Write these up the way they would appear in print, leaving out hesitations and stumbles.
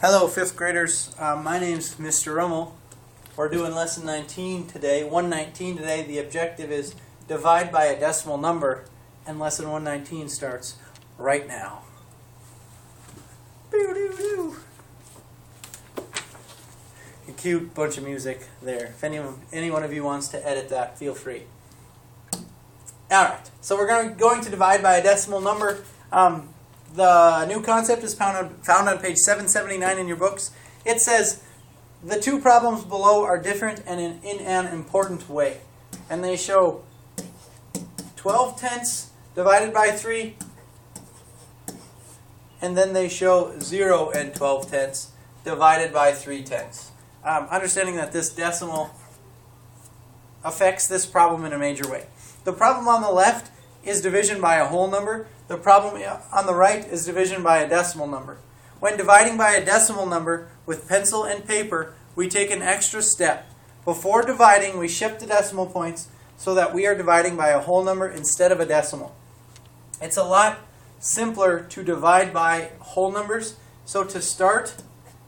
Hello, 5th graders. My name's Mr. Rummel. We're doing lesson 19 today, 119 today. The objective is divide by a decimal number, and lesson 119 starts right now. A cute bunch of music there. If any one of you wants to edit that, feel free. Alright, so we're going to divide by a decimal number. The new concept is found on page 779 in your books. It says, the two problems below are different and in an important way. And they show 12 tenths divided by 3, and then they show 0 and 12 tenths divided by 3 tenths. Understanding that this decimal affects this problem in a major way. The problem on the left is division by a whole number. The problem on the right is division by a decimal number. When dividing by a decimal number with pencil and paper, we take an extra step. Before dividing, we shift the decimal points so that we are dividing by a whole number instead of a decimal. It's a lot simpler to divide by whole numbers. So to start,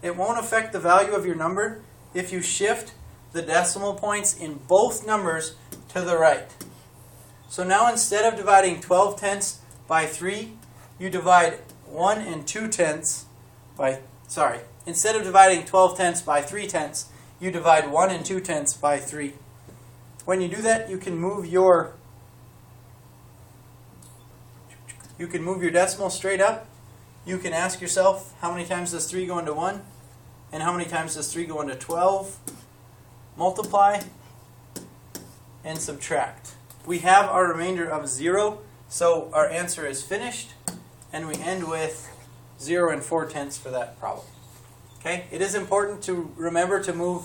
it won't affect the value of your number if you shift the decimal points in both numbers to the right. So now instead of dividing 12 tenths by 3, you divide 1 and 2 tenths by, instead of dividing 12 tenths by 3 tenths, you divide 1 and 2 tenths by 3. When you do that, you can move your decimal straight up. You can ask yourself, how many times does 3 go into 1? And how many times does 3 go into 12? Multiply and subtract. We have our remainder of 0, so our answer is finished, and we end with 0 and 4 tenths for that problem. Okay? It is important to remember to move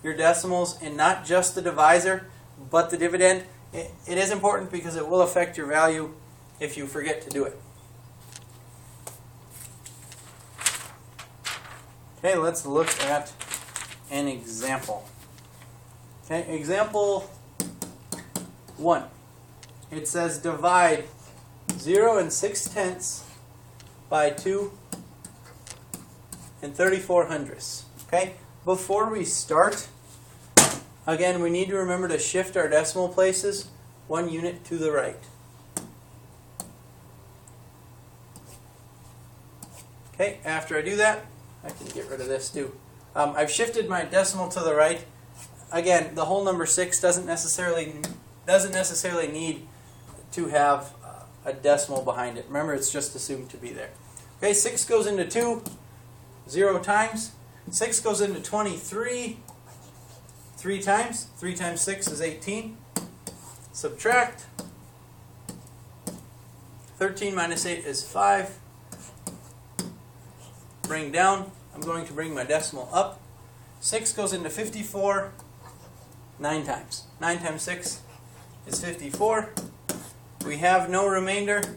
your decimals in not just the divisor, but the dividend. It is important because it will affect your value if you forget to do it. Okay, let's look at an example. Okay, example 1. It says divide 0 and 6 tenths by 2 and 34 hundredths. Okay? Before we start, again, we need to remember to shift our decimal places 1 unit to the right. Okay, after I do that, I can get rid of this too. I've shifted my decimal to the right. Again, the whole number 6 doesn't necessarily need to have a decimal behind it. Remember, it's just assumed to be there. Okay, 6 goes into 2, 0 times. 6 goes into 23, 3 times. 3 times 6 is 18. Subtract. 13 minus 8 is 5. Bring down. I'm going to bring my decimal up. 6 goes into 54, 9 times. 9 times 6 is 54. We have no remainder,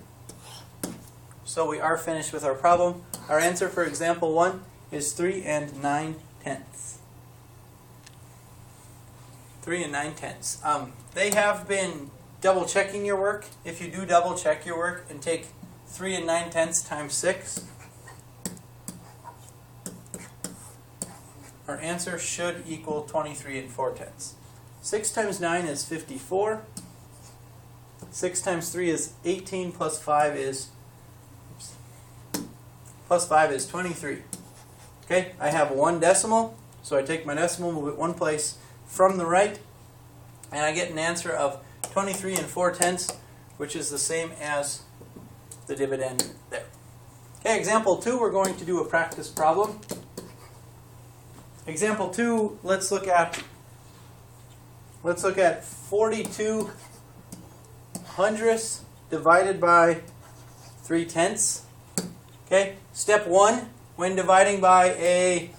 so we are finished with our problem. Our answer for example 1 is 3 and 9 tenths. 3 and 9 tenths. They have been double checking your work. If you do double check your work and take 3 and 9 tenths times 6, our answer should equal 23 and 4 tenths. 6 times 9 is 54. 6 times 3 is 18 plus 5 is 23. Okay, I have one decimal, so I take my decimal, move it one place from the right, and I get an answer of 23 and 4 tenths, which is the same as the dividend there. Okay, example 2, we're going to do a practice problem. Example 2, let's look at 42 hundredths divided by 3 tenths. Okay, step 1, when dividing by a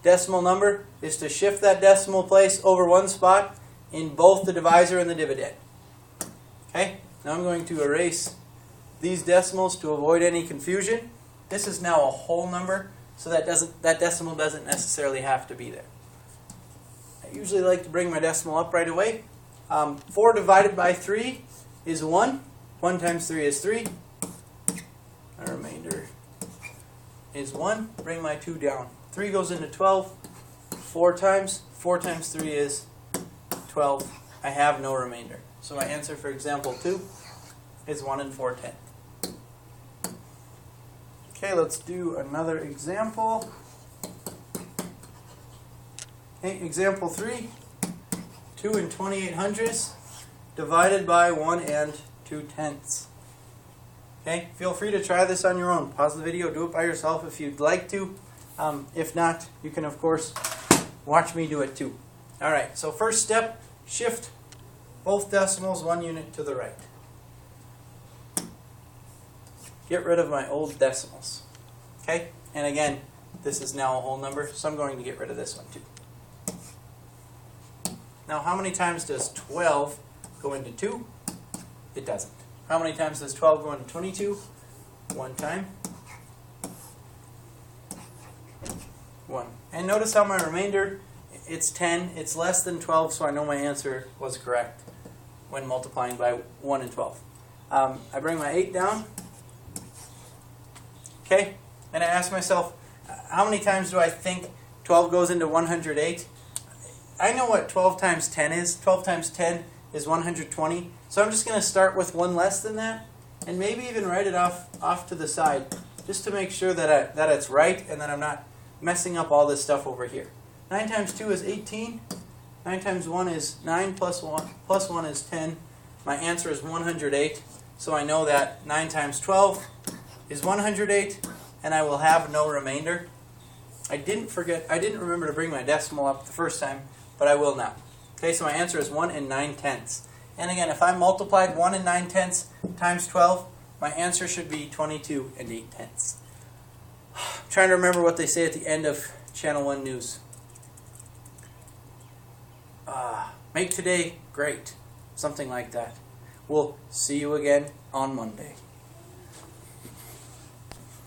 decimal number, is to shift that decimal place over one spot in both the divisor and the dividend. Okay, now I'm going to erase these decimals to avoid any confusion. This is now a whole number, so that decimal doesn't necessarily have to be there. I usually like to bring my decimal up right away. 4 divided by 3 is 1. 1 times 3 is 3. Our remainder is 1. Bring my 2 down. 3 goes into 12 4 times. 4 times 3 is 12. I have no remainder. So my answer for example 2 is 1 4/10. Okay, let's do another example. Okay, example 3. 2 28/100 divided by 1 2/10. Okay, feel free to try this on your own. Pause the video, do it by yourself if you'd like to. If not, you can of course watch me do it too. Alright, so first step, shift both decimals 1 unit to the right. Get rid of my old decimals. Okay, and again, this is now a whole number, so I'm going to get rid of this one too. Now, how many times does 12 go into 2? It doesn't. How many times does 12 go into 22? 1 time. 1. And notice how my remainder, it's 10. It's less than 12, so I know my answer was correct when multiplying by 1 and 12. I bring my 8 down. Okay, and I ask myself, how many times do I think 12 goes into 108? I know what 12 times 10 is. 12 times 10 is 120. So I'm just going to start with one less than that, and maybe even write it off to the side, just to make sure that it's right and that I'm not messing up all this stuff over here. 9 times 2 is 18. 9 times 1 is 9 plus 1 is 10. My answer is 108. So I know that 9 times 12 is 108, and I will have no remainder. I didn't remember to bring my decimal up the first time, but I will now. Okay, so my answer is 1 9/10. And again, if I multiplied 1 9/10 times 12, my answer should be 22 8/10. I'm trying to remember what they say at the end of Channel 1 News. Make today great. Something like that. We'll see you again on Monday.